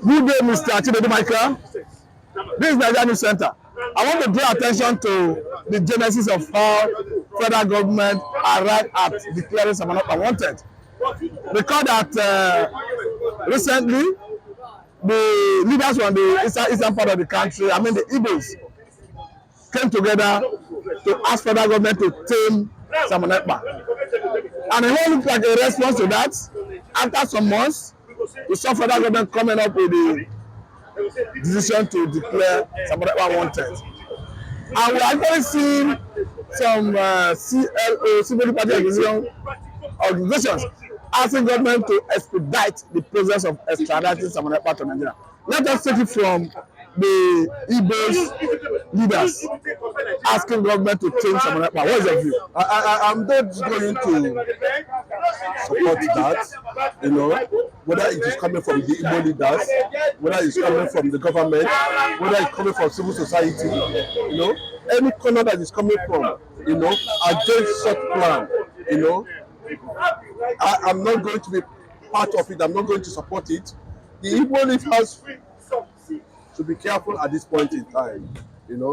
Good day, Mr. Chinedu Michael. This is Nigeria News Center. I want to draw attention to the genesis of how federal government arrived at declaring Simon Ekpa wanted. Recall that recently, the leaders from the eastern part of the country, I mean the Igbos, came together to ask federal government to tame Simon Ekpa. And it won't look like a response to that. After some months, we saw federal government coming up with the decision to declare Simon Ekpa wanted. And we actually seen some CLO, civil liberty organizations, asking government to expedite the process of extraditing Simon Ekpa to Nigeria. Let us take it from the Igbo leaders asking government to change Simon Ekpa. What is your view? I'm not going to support that, whether it is coming from the Igbo leaders, whether it's coming from the government, whether it's coming from civil society, any corner that is coming from, against such plan, I'm not going to be part of it. I'm not going to support it. The Igbo leaders should be careful at this point in time, and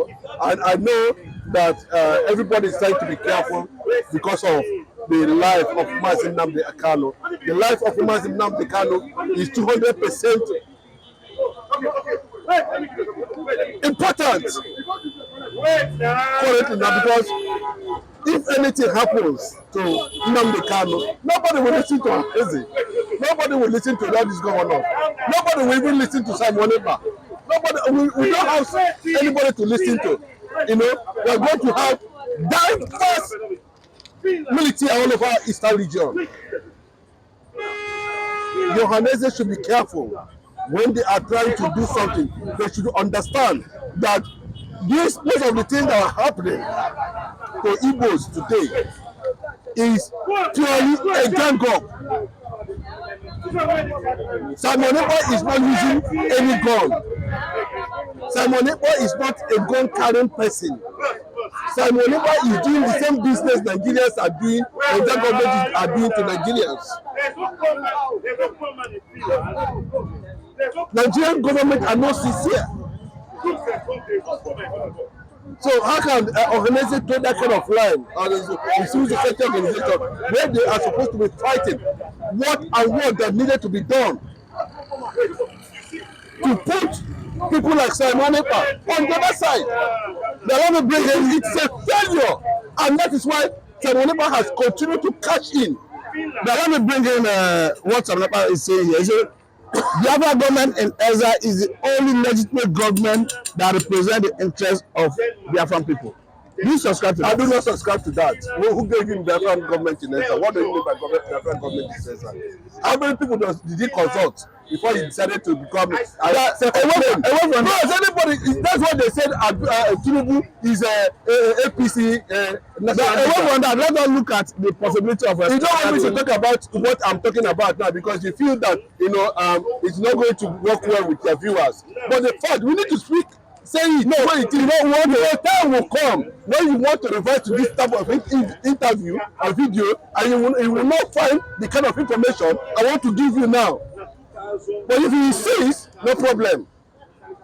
I know that everybody is trying to be careful because of the life of Mazi Nnamdi Kanu. The life of Mazi Nnamdi Kanu is 200% important currently now, because if anything happens to Nnamdi Kanu, nobody will listen to Eze. Nobody will listen to what is going on. Nobody will even listen to Simon Ekpa. We don't have anybody to listen to. We are going to have diverse military all over Eastern region. The Johannesburg should be careful when they are trying to do something. They should understand that most of the things that are happening to Igbos today is purely a gang up. Simon Ekpa is not using any gun. Simon Ekpa is not a gun carrying person. Simon Ekpa is doing the same business Nigerians are doing, and the government are doing to Nigerians. Nigerian government are not sincere. So how can organization take that kind of line on civil society organization where they are supposed to be fighting what that needed to be done to put people like Simon Ekpa on the other side? They want to bring in, it's a failure, and that is why Simon Ekpa has continued to cash in. They want to bring in what Simon Ekpa is saying here. So, the other government in Ezra is the only legitimate government that represents the interests of Biafran people. Do you subscribe to that? I do not subscribe to that. Who gave him Biafran government in Ezra? What do you mean by Biafran government in Ezra? How many people did he consult before he decided to become away from anybody? That's what they said. Tinubu is APC national. Away from that, let us look at the possibility of. You don't want me to talk about what I'm talking about now because you feel that it's not going to work well with your viewers. But the fact, we need to speak. Say it. No, it is not one. The time will come when you want to revert to this type of interview or video, and you will not find the kind of information I want to give you now. But if you insist, no problem.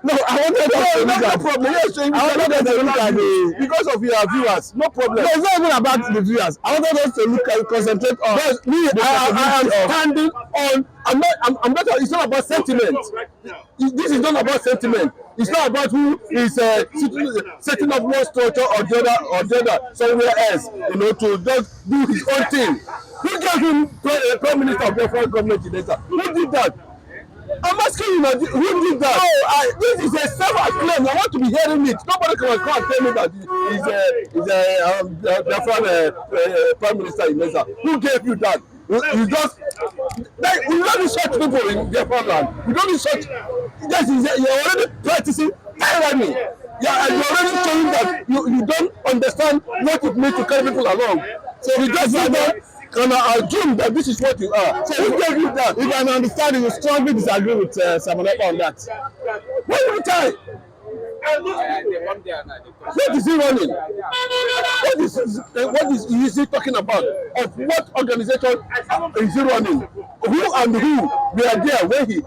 No, I wanted to no problem. Yes, I wanted to look at the because of your viewers. No problem. No, it's not even about the viewers. I wanted us to look at concentrate on. But me, I am standing on. I'm not. It's not about sentiment. This is not about sentiment. It's not about who is setting up one structure or the other somewhere else. To just do his own thing. Who gave him prime minister of the federal government in Nigeria? Who did that? I'm asking you now, who did that? Oh, this is a self-acclaim. I want to be hearing it. Nobody can come and tell me that he's prime minister in Nigeria. Who gave you that? You just we don't need such people in their land. We don't need such. Yes, you're already practicing tyranny. Yeah, and you're already showing that you don't understand what it means to carry people along. So we just can assume that this is what you are. So who gave you that? If I understand, you strongly disagree with Simon Ekpa on that. What will you tell? What is he running? What is he talking about? Of what organization is he running? who and who were there when he,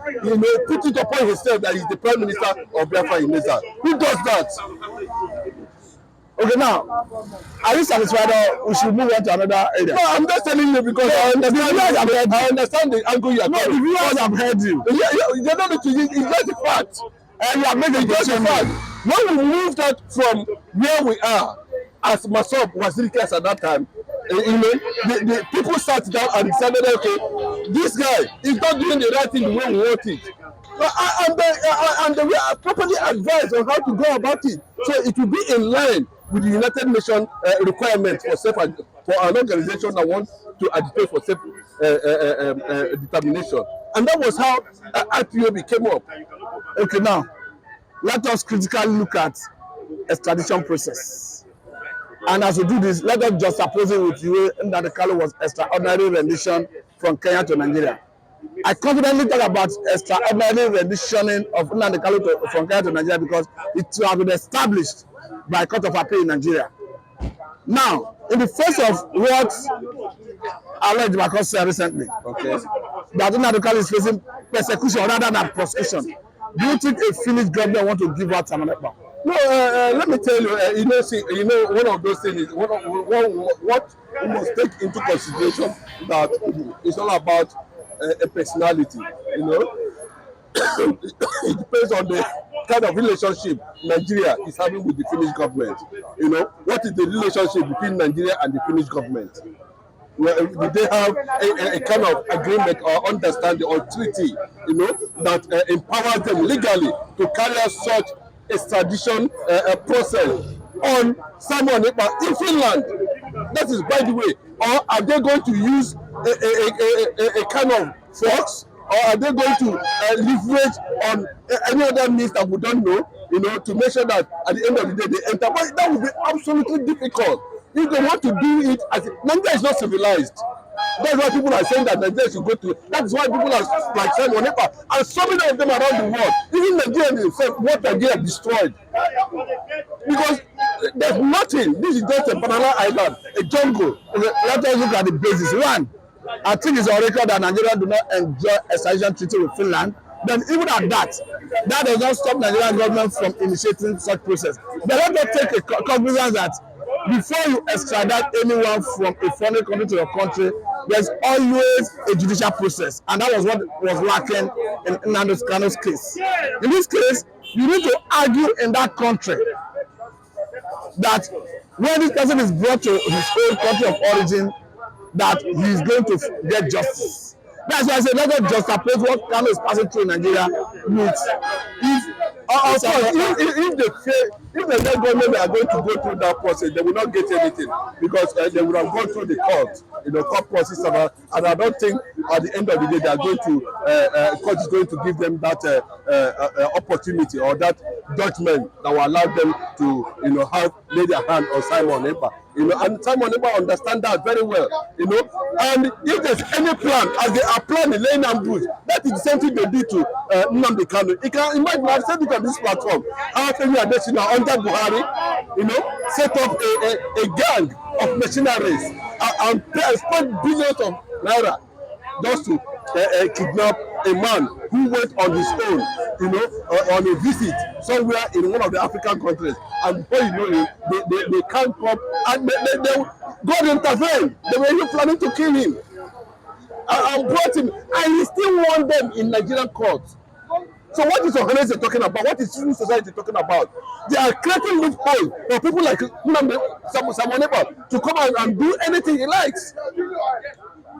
put it upon himself that he's the prime minister of Biafra in Neza? Who does that? Okay, now, are you satisfied or we should move on to another area? No, I'm just telling you because I understand the angle you are coming. The viewers have heard you. Yeah, they don't need to, it's just a fact. And you have made a just a fact. When we moved out from where we are, as Masop was Rikas at that time, the people sat down and decided, okay, this guy is not doing the right thing the way we want it. And we are properly advised on how to go about it. So it will be in line with the United Nations requirements for an organization that wants to agitate for self-determination. And that was how IPOB came up. Okay, now, let us critically look at extradition process. And as we do this, let us just suppose it with you that the Kalo was extraordinary rendition from Kenya to Nigeria. I confidently talk about extraordinary renditioning of Nnamdi Kanu from Kenya to Nigeria because it has been established by Court of Appeal in Nigeria. Now, in the face of what alleged Bakos said recently, okay, that Nnamdi Kanu is facing persecution rather than prosecution, do you think a Finnish government want to give out Simon Ekpa? No, let me tell you, one of those things is what we must take into consideration that it's all about a personality, it depends on the kind of relationship Nigeria is having with the Finnish government. What is the relationship between Nigeria and the Finnish government? Do they have a kind of agreement or understanding or treaty, that empowers them legally to carry out such extradition process on Simon Ekpa in Finland? That is, by the way, or are they going to use a kind of force, or are they going to leverage on any other means that we don't know, to make sure that at the end of the day they enter? But that would be absolutely difficult if they want to do it as Nigeria is not civilized. That's why people are saying that Nigeria should go to. That's why people are like Simon Ekpa and so many of them around the world, even Nigeria themselves, what Nigeria destroyed. Because there's nothing. This is just a banana island, a jungle. Let us look at the basis. One, I think it's on record that Nigeria do not enjoy extradition treaty with Finland. Then even at that does not stop Nigerian government from initiating such process. But let us take a cognizance that before you extradite anyone from a foreign country to your country, there's always a judicial process, and that was what was lacking in Nnamdi Kanu's case. In this case, you need to argue in that country that when this person is brought to his own country of origin, that he is going to get justice. That's why I said let us just suppose what Kanu is passing through in Nigeria with if the federal government are going to go through that process, they will not get anything because they would have gone through the court process, and I don't think at the end of the day they are going to court is going to give them that opportunity or that judgment that will allow them to have lay their hand on Simon Ekpa. And Simon Ekpa understand that very well, and if there's any plan, as they are planning laying ambush, that is the same thing they did to Nnamdi Kanu. You can imagine, I've said it on this platform, how Femi Adesina under Buhari, set up a gang of mercenaries and spent billions of naira just to kidnap a man who went on his own, on a visit somewhere in one of the African countries, and before you know it, they can't come, and God intervened. They were even planning to kill him and brought him, and he still won them in Nigerian courts. So what is unrest talking about? What is civil society talking about? They are creating loopholes for people like Simon Ekpa to come out and do anything he likes.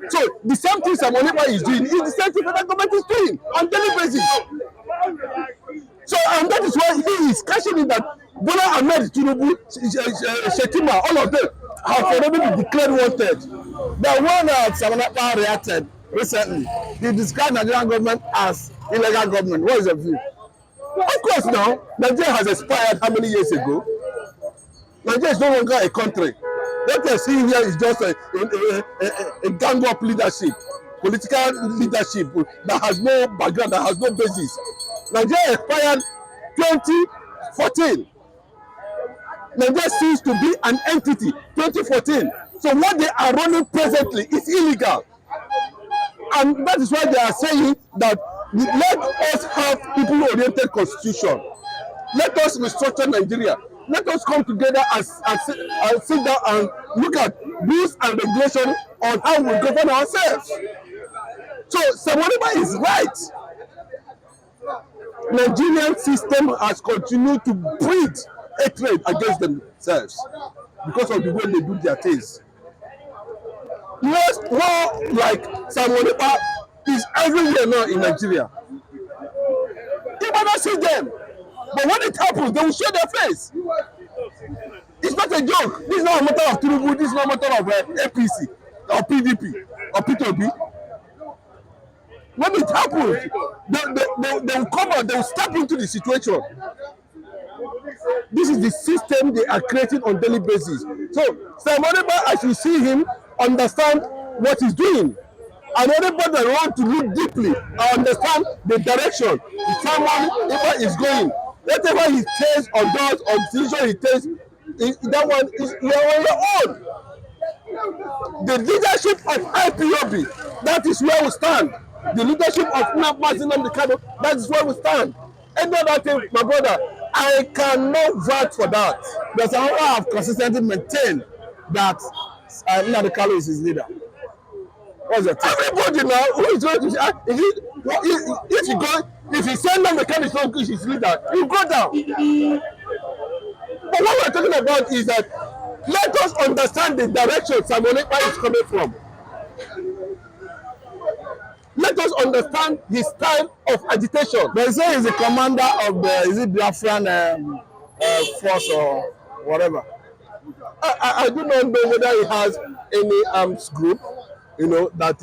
So the same thing Simon Ekpa is doing is the same thing that the government is doing on daily basis. So and that is why he is cashing in that Bola Ahmed Tinubu, Shetima, all of them have already been declared wanted. The one that Simon Ekpa reacted recently, he described Nigerian government as illegal government. What is your view? Of course, now Nigeria has expired how many years ago? Nigeria is no longer a country. What we are seeing here is just a gang up leadership, political leadership that has no background, that has no basis. Nigeria expired 2014. Nigeria seems to be an entity 2014. So what they are running presently is illegal. And that is why they are saying that let us have people-oriented constitution. Let us restructure Nigeria. Let us come together and sit down and look at rules and regulations on how we govern ourselves. So Simon Ekpa is right. Nigerian system has continued to breed hatred against themselves because of the way they do their things. More like Simon Ekpa is everywhere now in Nigeria. You might not see them, but when it happens, they will show their face. It's not a joke. This is not a matter of Tinubu. This is not a matter of APC or PDP or P2B. When it happens, they will come out, they will step into the situation. This is the system they are creating on a daily basis. So, Simon Ekpa, as you see him, understand what he's doing. And anybody that wants to look deeply and understand the direction Simon Ekpa is going, whatever he says or does or decision he takes, that one is on your own. The leadership of IPOB, that is where we stand. The leadership of Nnamdi Kanu, that is where we stand. Any other thing, my brother, I cannot vote for that. But I have consistently maintained that Nnamdi Kanu is his leader. What's that? Everybody now who is going to say, if you send Nnamdi Kanu is not his leader, you go down. But what we're talking about is that let us understand the direction Simon Ekpa is coming from. Let us understand his style of agitation. They say he's the commander of the Biafran force or whatever. I do not know whether he has any arms group, that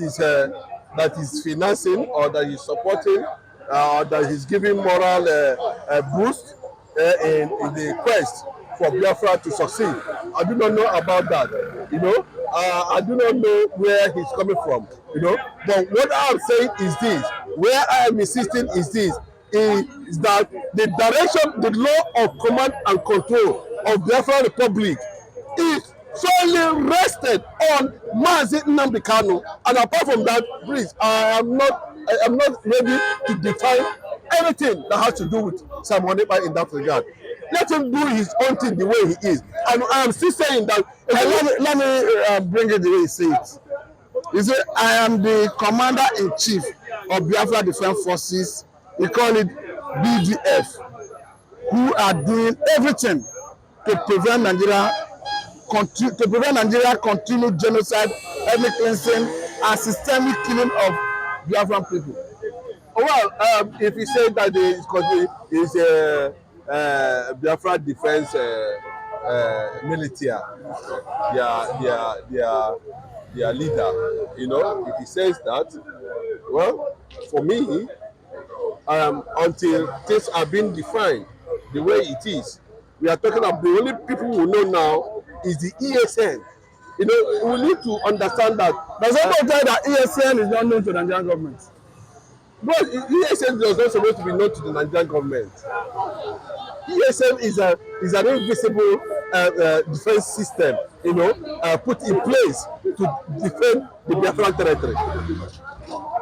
is financing or that is supporting, or that is giving moral boost in the quest for Biafra to succeed. I do not know about that. I do not know where he's coming from. But what I'm saying is this: where I am insisting is this: is that the direction, the law of command and control of Biafra Republic is solely rested on Mazi Nnamdi Kanu. And apart from that, please, I am not ready to define anything that has to do with Simon Ekpa in that regard. Let him do his own thing the way he is. And I am still saying that. Let me bring it the way he says. He said, I am the commander-in-chief of Biafra Defense Forces. We call it BDF, who are doing everything to prevent Nigeria continued genocide, ethnic cleansing, and systemic killing of Biafran people. Well, if you say that this country is Biafra defense military, their leader, if he says that, well, for me, until things are being defined the way it is, we are talking about the only people we know now is the ESN. We need to understand that. Does anybody tell that ESN is not known to the Nigerian government? But ESN is not supposed to be known to the Nigerian government. ESN is an invisible defense system, put in place to defend the Biafran territory.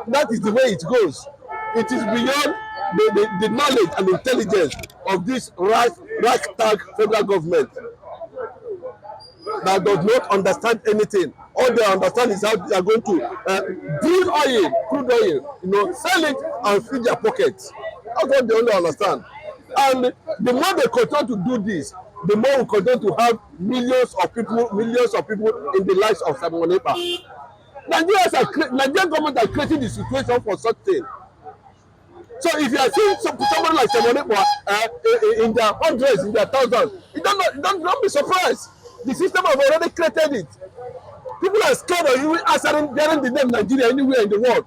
That is the way it goes. It is beyond the knowledge and intelligence of this ragtag federal government that does not understand anything. All they understand is how they are going to drill oil, crude oil, sell it and fill their pockets. That's what they only understand. And the more they continue to do this, the more we continue to have millions of people in the lives of Simon Ekpa. Nigerian government are creating the situation for such thing. So if you are seeing somebody like Simon Ekpa in their hundreds, in their thousands, don't be surprised. The system has already created it. People are scared of you answering the name Nigeria anywhere in the world.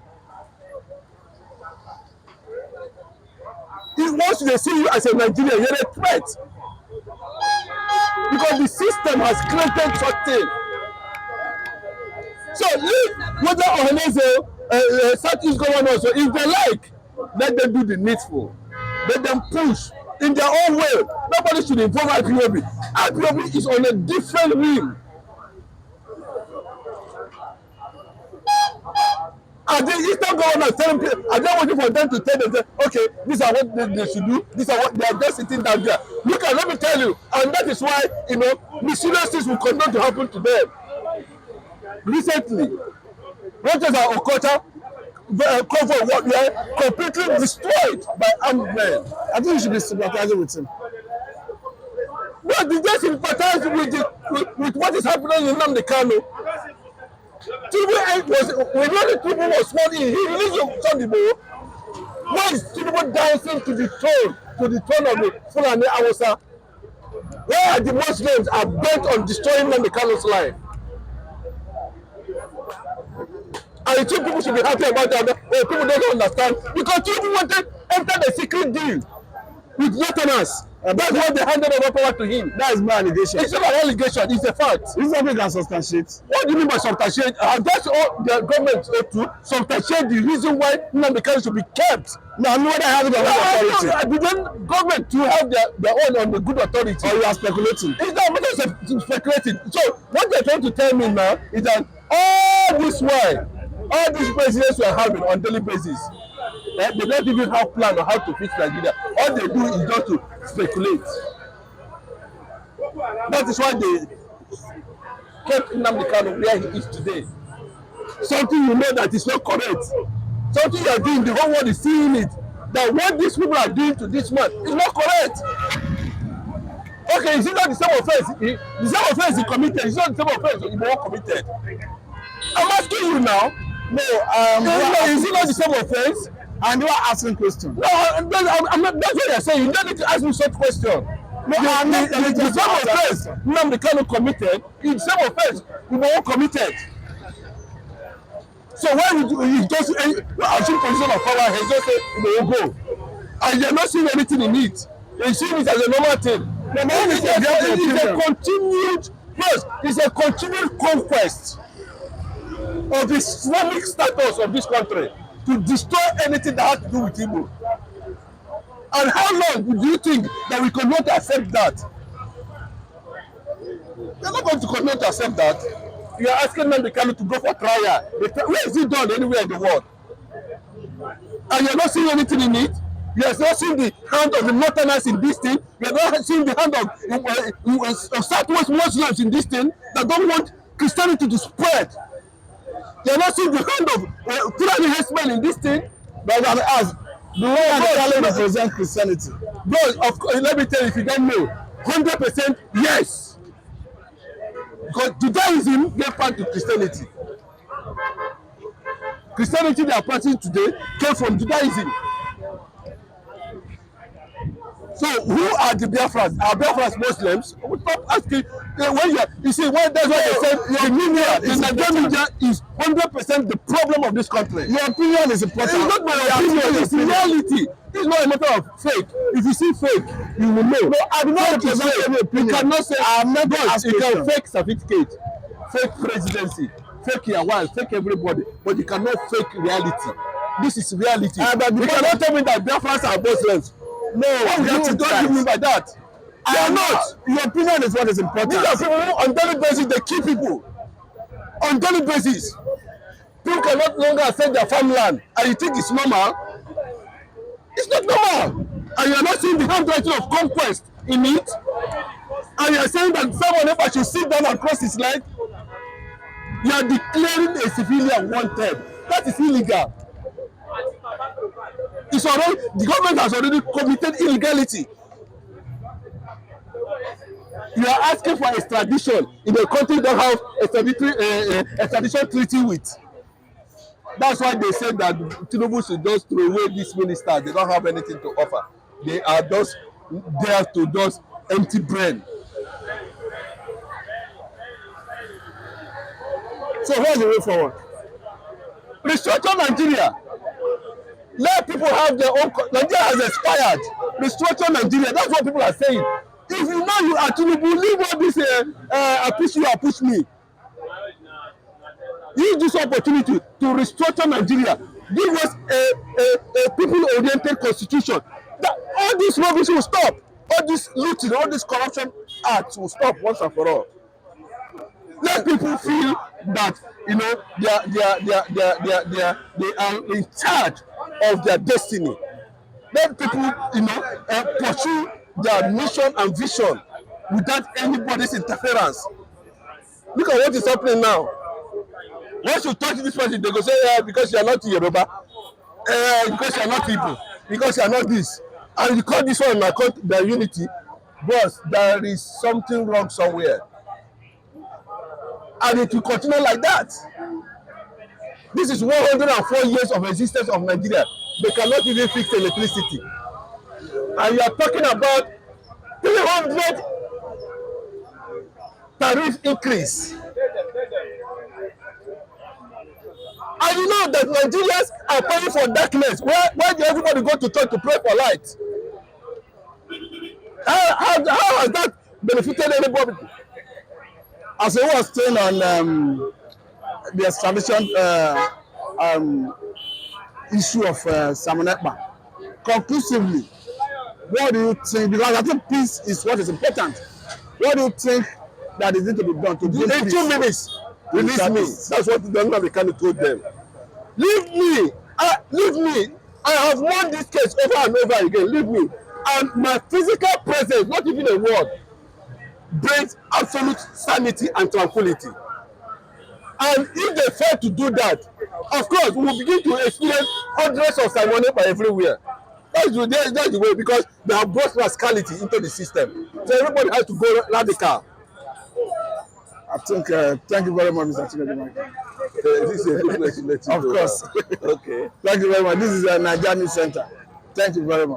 Once they see you as a Nigerian, you're a threat. Because the system has created such thing. So if whether Ohaneze, Southeast governors, so if they like, let them do the needful. Let them push in their own way. Nobody should involve IPOB. IPOB is on a different realm. Are the Eastern governors telling people? Are they waiting for them to tell them, okay, these are what they should do? These are what they are just sitting down there. Look, let me tell you, and that is why mysterious things will continue to happen to them. Recently, Rogers and Okocha cover what were completely destroyed by armed men. I think you should be sympathizing with him. But they just sympathize with what is happening in Nnamdi Kanu. Tinubu was sworn in. He released Sunday. Why is Tinubu dancing to the throne of the Fulani Hausa? Where are the Muslims are bent on destroying Nnamdi Kanu's life? I think people should be happy about that. Oh, people don't understand because Tinubu wanted to enter the secret deal with Northerners. That's why they handed over power to him. That is my allegation. It's not an allegation, it's a fact. This is something that substantiate. What do you mean by substantiate? That's all the government ought to substantiate the reason why Nnamdi Kanu should be kept. Now, no one has the authority. I didn't government to have their own on the good authority. Or you are speculating. It's not a matter of speculating. So what they're trying to tell me now is that all this while, all these presidents we are having on daily basis, they don't even have plan on how to fix Nigeria. All they do is just to speculate. That is why they kept Nnamdi Kanu where he is today. Something you know that is not correct. Something you are doing, the whole world is seeing it. That what these people are doing to this man is not correct. Okay, is it not the same offense? The same offense he committed. It's not the same offense he was committed. I'm asking you now. No, is it not the same offense? And you are asking questions. No, I'm not. That's what you're saying. You don't need to ask me such question. No, I'm not. The same offense Nnamdi Kanu committed. It's the same offense we were all committed. So why would you just assume position of power? He just say you will go, and you're not seeing anything in it. You're seeing it as a normal thing. It's a continued conquest of the Islamic status of this country to destroy anything that has to do with Igbo. And how long do you think that we could not accept that? We're not going to continue to accept that. You are asking Nnamdi Kanu to go for trial. Where is it done anywhere in the world? And you're not seeing anything in it. You are not seeing the hand of the Northerners in this thing. You are not seeing the hand of Southwest Muslims in this thing that don't want Christianity to spread. You are not seeing the hand of Fulani herdsmen in this thing. But I'm asked, the way I represent Christianity. Bro, of course, let me tell you if you don't know, 100% yes. Because Judaism gave part to Christianity. Christianity they are practicing today came from Judaism. So who are the Biafrans? Are Biafrans Muslims? Stop asking. You see, that's why they said the Nigerian media is 100% the problem of this country. Your opinion is important. It's not my opinion, it's reality. It's not a matter of fake. If you see fake, you will know. No, I do not represent any opinion. You cannot say I'm not you can fake certificate, fake presidency, fake your wife, fake everybody, but you cannot fake reality. This is reality. You cannot tell me that Biafrans are Muslims. No, you don't give me by that. They are not. Your opinion is what is important. These are people who on daily basis they kill people. On daily basis. People can no longer accept their farmland and you think it's normal. It's not normal. And you are not seeing the handwriting of conquest in it. And you are saying that someone else should sit down and cross his leg. You are declaring a civilian wanted. That is illegal. It's already, the government has already committed illegality. You are asking for extradition in a country that have extradition treaty with. That's why they said that Tinubu should just throw away these ministers. They don't have anything to offer. They are just there to just empty brain. So what's the way forward? Restructure Nigeria. Let people have their own. Nigeria has expired. Restructure Nigeria. That's what people are saying. If you know you are Tinubu, leave all this I push you, I push me. Use this opportunity to restructure Nigeria. Give us a people-oriented constitution. That all this rubbish will stop. All this looting, all this corruption acts will stop once and for all. Let people feel that they are in charge of their destiny. Let people pursue their mission and vision without anybody's interference. Look at what is happening now. Once you touch this person, they go say, yeah, because you are not Yoruba, because you are not Igbo, because you are not this, and you call this one the unity. Boss, there is something wrong somewhere, and it will continue like that. This is 104 years of existence of Nigeria. They cannot even fix electricity, and you are talking about 300 tariff increase. And you know that Nigerians are paying for darkness. Where do everybody go to church to pray for light? How has that benefited anybody? As I was saying on the extradition issue of Simon Ekpa, conclusively, what do you think? Because I think peace is what is important. What do you think that is need to be done to bring peace? In 2 minutes, release me. That's what the Nnamdi told them. Leave me. Leave me. I have won this case over and over again. Leave me. And my physical presence, not even a word, brings absolute sanity and tranquility. And if they fail to do that, of course, we will begin to experience hundreds of Simon Ekpa everywhere. That's the way, because they have brought rascality into the system. So everybody has to go radical. I think, thank you very much, Mr. Chidimaka. This is a good place to let you Of go. course. Okay. Thank you very much. This is a Nigeria News Center. Thank you very much.